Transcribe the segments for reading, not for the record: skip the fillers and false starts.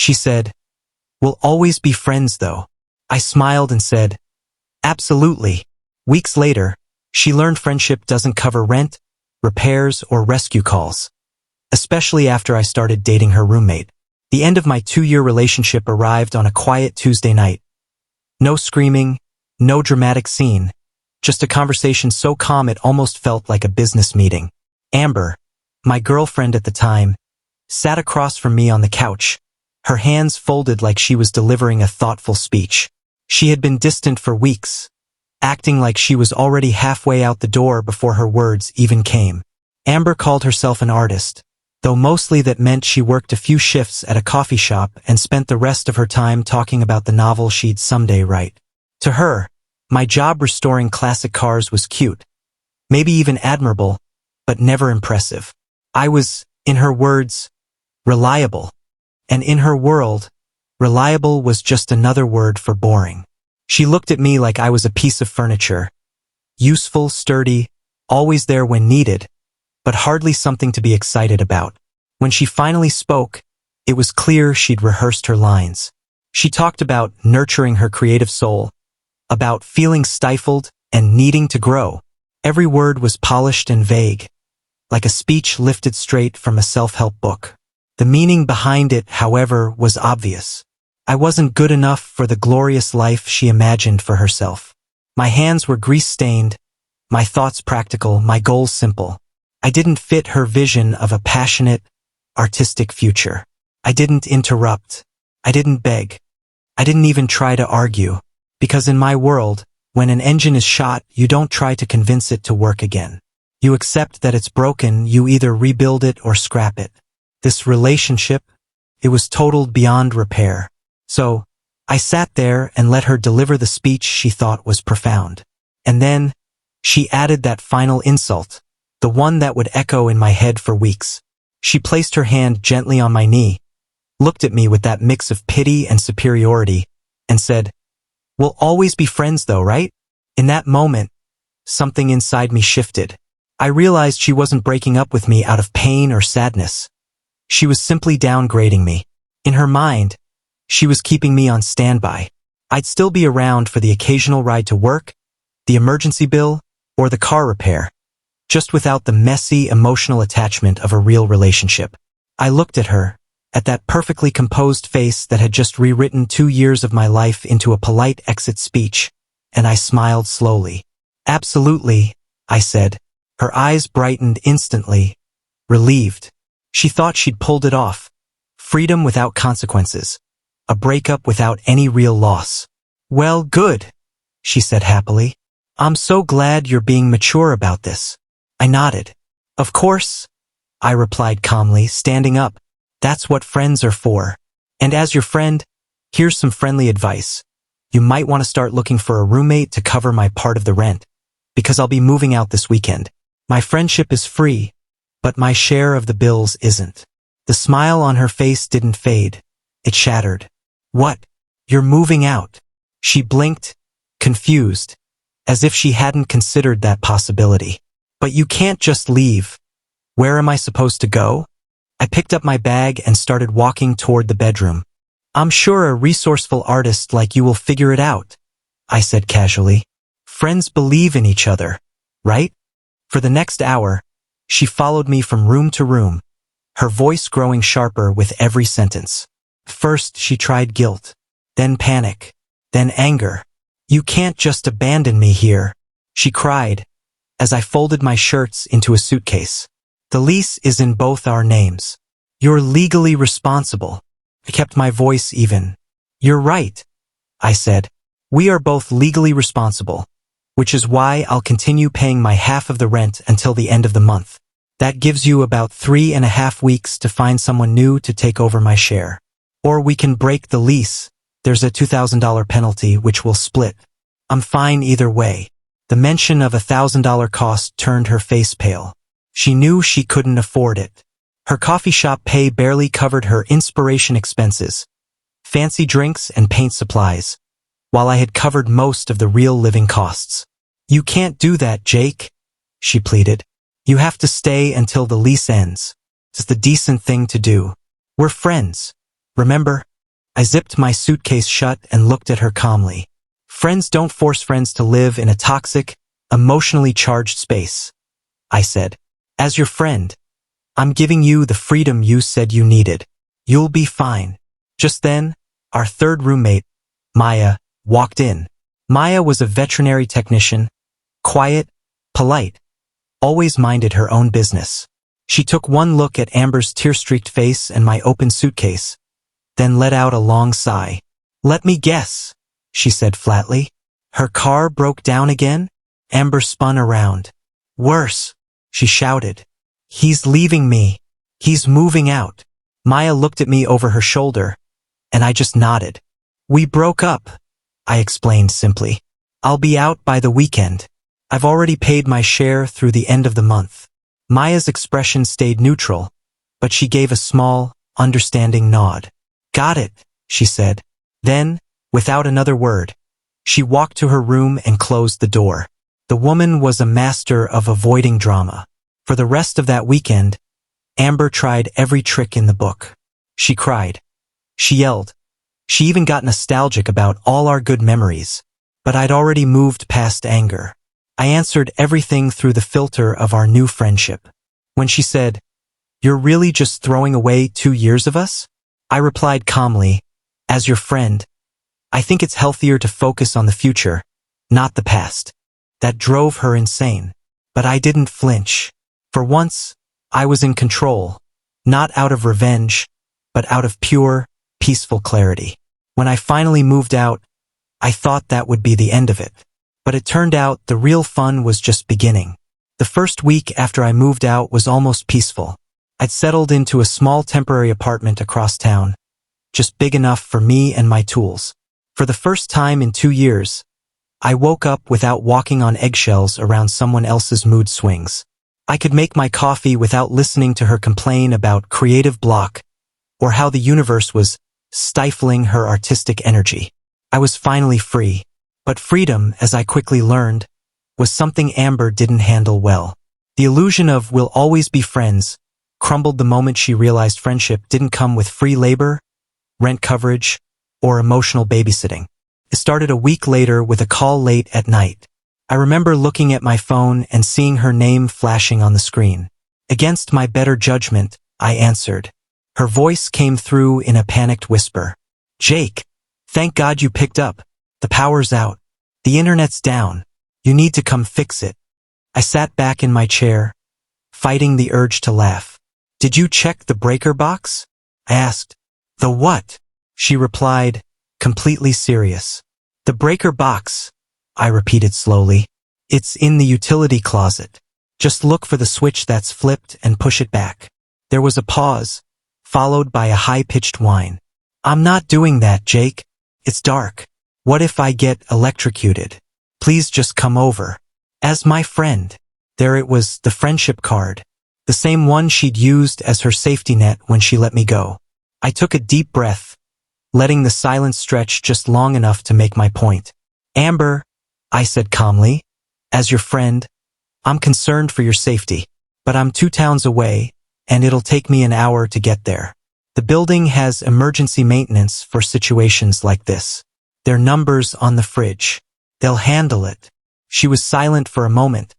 She said, "We'll always be friends though." I smiled and said, "Absolutely." Weeks later, she learned friendship doesn't cover rent, repairs, or rescue calls. Especially after I started dating her roommate. The end of my 2-year relationship arrived on a quiet Tuesday night. No screaming, no dramatic scene, just a conversation so calm it almost felt like a business meeting. Amber, my girlfriend at the time, sat across from me on the couch, her hands folded like she was delivering a thoughtful speech. She had been distant for weeks, acting like she was already halfway out the door before her words even came. Amber called herself an artist, though mostly that meant she worked a few shifts at a coffee shop and spent the rest of her time talking about the novel she'd someday write. To her, my job restoring classic cars was cute, maybe even admirable, but never impressive. I was, in her words, reliable. And in her world, reliable was just another word for boring. She looked at me like I was a piece of furniture. Useful, sturdy, always there when needed, but hardly something to be excited about. When she finally spoke, it was clear she'd rehearsed her lines. She talked about nurturing her creative soul, about feeling stifled and needing to grow. Every word was polished and vague, like a speech lifted straight from a self-help book. The meaning behind it, however, was obvious. I wasn't good enough for the glorious life she imagined for herself. My hands were grease-stained, my thoughts practical, my goals simple. I didn't fit her vision of a passionate, artistic future. I didn't interrupt. I didn't beg. I didn't even try to argue. Because in my world, when an engine is shot, you don't try to convince it to work again. You accept that it's broken, you either rebuild it or scrap it. This relationship, it was totaled beyond repair. So, I sat there and let her deliver the speech she thought was profound. And then, she added that final insult, the one that would echo in my head for weeks. She placed her hand gently on my knee, looked at me with that mix of pity and superiority, and said, "We'll always be friends though, right?" In that moment, something inside me shifted. I realized she wasn't breaking up with me out of pain or sadness. She was simply downgrading me. In her mind, she was keeping me on standby. I'd still be around for the occasional ride to work, the emergency bill, or the car repair, just without the messy, emotional attachment of a real relationship. I looked at her, at that perfectly composed face that had just rewritten 2 years of my life into a polite exit speech, and I smiled slowly. "Absolutely," I said. Her eyes brightened instantly, relieved. She thought she'd pulled it off. Freedom without consequences. A breakup without any real loss. "Well, good," she said happily. "I'm so glad you're being mature about this." I nodded. "Of course," I replied calmly, standing up. "That's what friends are for. And as your friend, here's some friendly advice. You might want to start looking for a roommate to cover my part of the rent, because I'll be moving out this weekend. My friendship is free, but my share of the bills isn't." The smile on her face didn't fade. It shattered. "What? You're moving out?" She blinked, confused, as if she hadn't considered that possibility. "But you can't just leave. Where am I supposed to go?" I picked up my bag and started walking toward the bedroom. "I'm sure a resourceful artist like you will figure it out," I said casually. "Friends believe in each other, right?" For the next hour, she followed me from room to room, her voice growing sharper with every sentence. First, she tried guilt, then panic, then anger. "You can't just abandon me here," she cried, as I folded my shirts into a suitcase. "The lease is in both our names. You're legally responsible." I kept my voice even. "You're right," I said. "We are both legally responsible, which is why I'll continue paying my half of the rent until the end of the month. That gives you about 3.5 weeks to find someone new to take over my share. Or we can break the lease. There's a $2,000 penalty which we'll split. I'm fine either way." The mention of $1,000 cost turned her face pale. She knew she couldn't afford it. Her coffee shop pay barely covered her inspiration expenses, fancy drinks and paint supplies, while I had covered most of the real living costs. "You can't do that, Jake," she pleaded. "You have to stay until the lease ends. It's the decent thing to do. We're friends, remember?" I zipped my suitcase shut and looked at her calmly. Friends don't force friends to live in a toxic, emotionally charged space, I said. As your friend, I'm giving you the freedom you said you needed. You'll be fine. Just then, our third roommate, Maya, walked in. Maya was a veterinary technician, quiet, polite, always minded her own business. She took one look at Amber's tear-streaked face and my open suitcase, then let out a long sigh. Let me guess, she said flatly. Her car broke down again? Amber spun around. Worse, she shouted. He's leaving me. He's moving out. Maya looked at me over her shoulder, and I just nodded. We broke up, I explained simply. I'll be out by the weekend. I've already paid my share through the end of the month. Maya's expression stayed neutral, but she gave a small, understanding nod. Got it, she said. Then, without another word, she walked to her room and closed the door. The woman was a master of avoiding drama. For the rest of that weekend, Amber tried every trick in the book. She cried. She yelled. She even got nostalgic about all our good memories. But I'd already moved past anger. I answered everything through the filter of our new friendship. When she said, You're really just throwing away 2 years of us? I replied calmly, As your friend, I think it's healthier to focus on the future, not the past. That drove her insane. But I didn't flinch. For once, I was in control, not out of revenge, but out of pure, peaceful clarity. When I finally moved out, I thought that would be the end of it. But it turned out the real fun was just beginning. The first week after I moved out was almost peaceful. I'd settled into a small temporary apartment across town, just big enough for me and my tools. For the first time in 2 years, I woke up without walking on eggshells around someone else's mood swings. I could make my coffee without listening to her complain about creative block or how the universe was stifling her artistic energy. I was finally free. But freedom, as I quickly learned, was something Amber didn't handle well. The illusion of we'll always be friends crumbled the moment she realized friendship didn't come with free labor, rent coverage, or emotional babysitting. It started a week later with a call late at night. I remember looking at my phone and seeing her name flashing on the screen. Against my better judgment, I answered. Her voice came through in a panicked whisper. Jake, thank God you picked up. The power's out. The internet's down. You need to come fix it. I sat back in my chair, fighting the urge to laugh. Did you check the breaker box? I asked. The what? She replied, completely serious. The breaker box, I repeated slowly. It's in the utility closet. Just look for the switch that's flipped and push it back. There was a pause, followed by a high-pitched whine. I'm not doing that, Jake. It's dark. What if I get electrocuted? Please just come over. As my friend. There it was, the friendship card. The same one she'd used as her safety net when she let me go. I took a deep breath, letting the silence stretch just long enough to make my point. Amber, I said calmly, as your friend, I'm concerned for your safety. But I'm 2 towns away, and it'll take me an hour to get there. The building has emergency maintenance for situations like this. Their numbers on the fridge. They'll handle it. She was silent for a moment,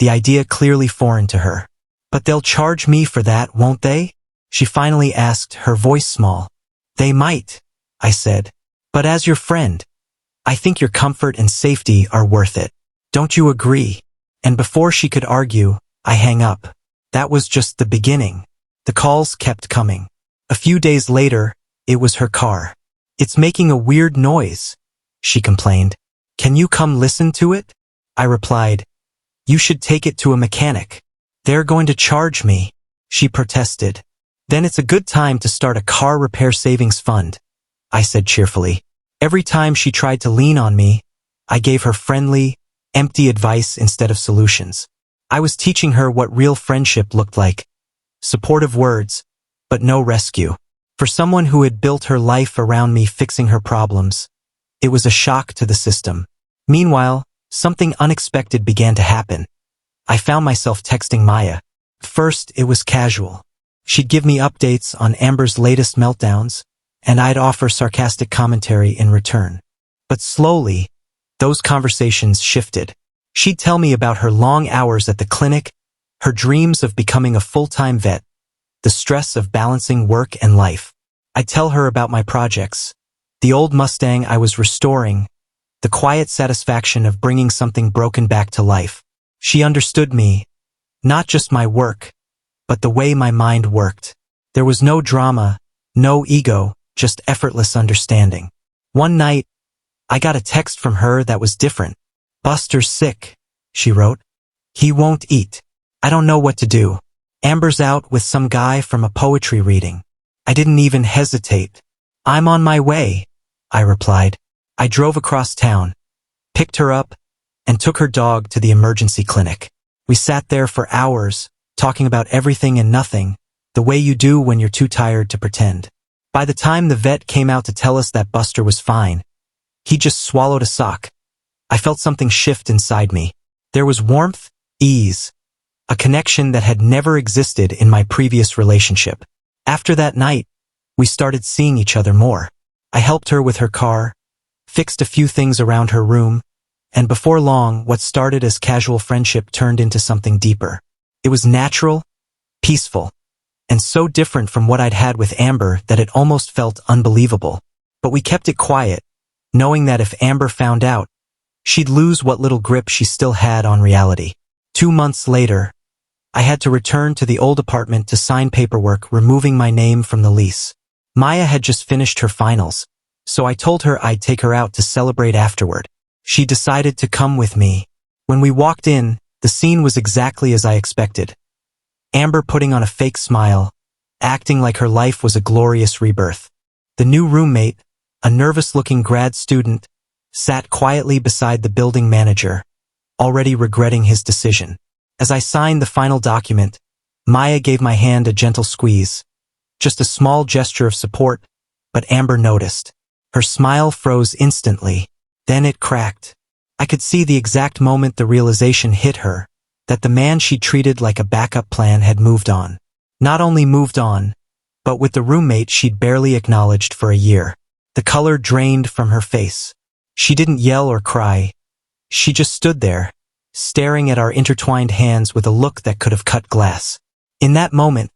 the idea clearly foreign to her. But they'll charge me for that, won't they? She finally asked, her voice small. They might, I said. But as your friend, I think your comfort and safety are worth it. Don't you agree? And before she could argue, I hang up. That was just the beginning. The calls kept coming. A few days later, it was her car. It's making a weird noise, she complained. Can you come listen to it? I replied. You should take it to a mechanic. They're going to charge me, she protested. Then it's a good time to start a car repair savings fund, I said cheerfully. Every time she tried to lean on me, I gave her friendly, empty advice instead of solutions. I was teaching her what real friendship looked like. Supportive words, but no rescue. For someone who had built her life around me fixing her problems, it was a shock to the system. Meanwhile, something unexpected began to happen. I found myself texting Maya. First, it was casual. She'd give me updates on Amber's latest meltdowns, and I'd offer sarcastic commentary in return. But slowly, those conversations shifted. She'd tell me about her long hours at the clinic, her dreams of becoming a full-time vet, the stress of balancing work and life. I'd tell her about my projects, the old Mustang I was restoring, the quiet satisfaction of bringing something broken back to life. She understood me, not just my work, but the way my mind worked. There was no drama, no ego, just effortless understanding. One night, I got a text from her that was different. "Buster's sick," she wrote. "He won't eat. I don't know what to do. Amber's out with some guy from a poetry reading." I didn't even hesitate. "I'm on my way," I replied. I drove across town, picked her up, and took her dog to the emergency clinic. We sat there for hours, talking about everything and nothing, the way you do when you're too tired to pretend. By the time the vet came out to tell us that Buster was fine, he just swallowed a sock. I felt something shift inside me. There was warmth, ease, a connection that had never existed in my previous relationship. After that night, we started seeing each other more. I helped her with her car, fixed a few things around her room, and before long, what started as casual friendship turned into something deeper. It was natural, peaceful, and so different from what I'd had with Amber that it almost felt unbelievable. But we kept it quiet, knowing that if Amber found out, she'd lose what little grip she still had on reality. 2 months later, I had to return to the old apartment to sign paperwork removing my name from the lease. Maya had just finished her finals, so I told her I'd take her out to celebrate afterward. She decided to come with me. When we walked in, the scene was exactly as I expected. Amber putting on a fake smile, acting like her life was a glorious rebirth. The new roommate, a nervous-looking grad student, sat quietly beside the building manager, already regretting his decision. As I signed the final document, Maya gave my hand a gentle squeeze. Just a small gesture of support, but Amber noticed. Her smile froze instantly, then it cracked. I could see the exact moment the realization hit her, that the man she treated like a backup plan had moved on. Not only moved on, but with the roommate she'd barely acknowledged for a year. The color drained from her face. She didn't yell or cry. She just stood there, staring at our intertwined hands with a look that could have cut glass. In that moment,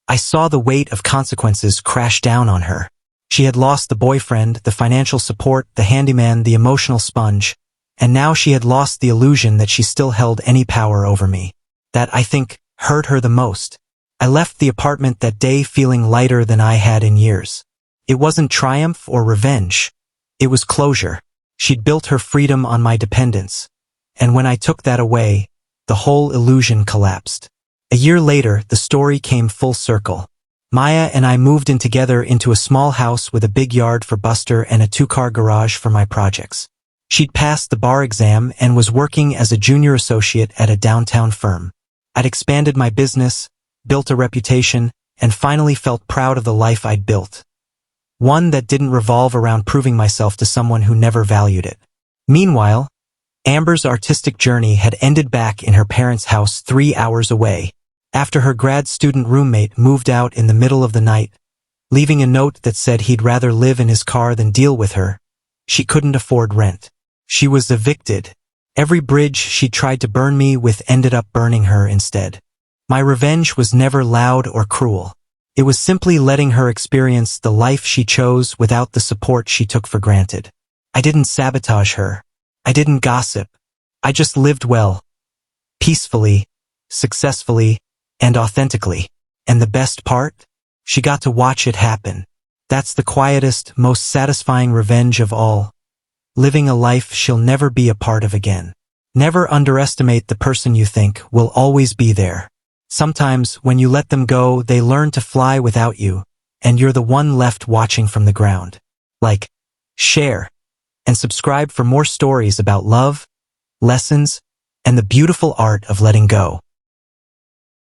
I saw the weight of consequences crash down on her. She had lost the boyfriend, the financial support, the handyman, the emotional sponge, and now she had lost the illusion that she still held any power over me. That, I think, hurt her the most. I left the apartment that day feeling lighter than I had in years. It wasn't triumph or revenge. It was closure. She'd built her freedom on my dependence, and when I took that away, the whole illusion collapsed. A year later, the story came full circle. Maya and I moved in together into a small house with a big yard for Buster and a 2-car garage for my projects. She'd passed the bar exam and was working as a junior associate at a downtown firm. I'd expanded my business, built a reputation, and finally felt proud of the life I'd built. One that didn't revolve around proving myself to someone who never valued it. Meanwhile, Amber's artistic journey had ended back in her parents' house 3 hours away, after her grad student roommate moved out in the middle of the night, leaving a note that said he'd rather live in his car than deal with her. She couldn't afford rent. She was evicted. Every bridge she tried to burn me with ended up burning her instead. My revenge was never loud or cruel. It was simply letting her experience the life she chose without the support she took for granted. I didn't sabotage her. I didn't gossip. I just lived well, peacefully, successfully, and authentically. And the best part? She got to watch it happen. That's the quietest, most satisfying revenge of all. Living a life she'll never be a part of again. Never underestimate the person you think will always be there. Sometimes, when you let them go, they learn to fly without you, and you're the one left watching from the ground. Like, share, and subscribe for more stories about love, lessons, and the beautiful art of letting go.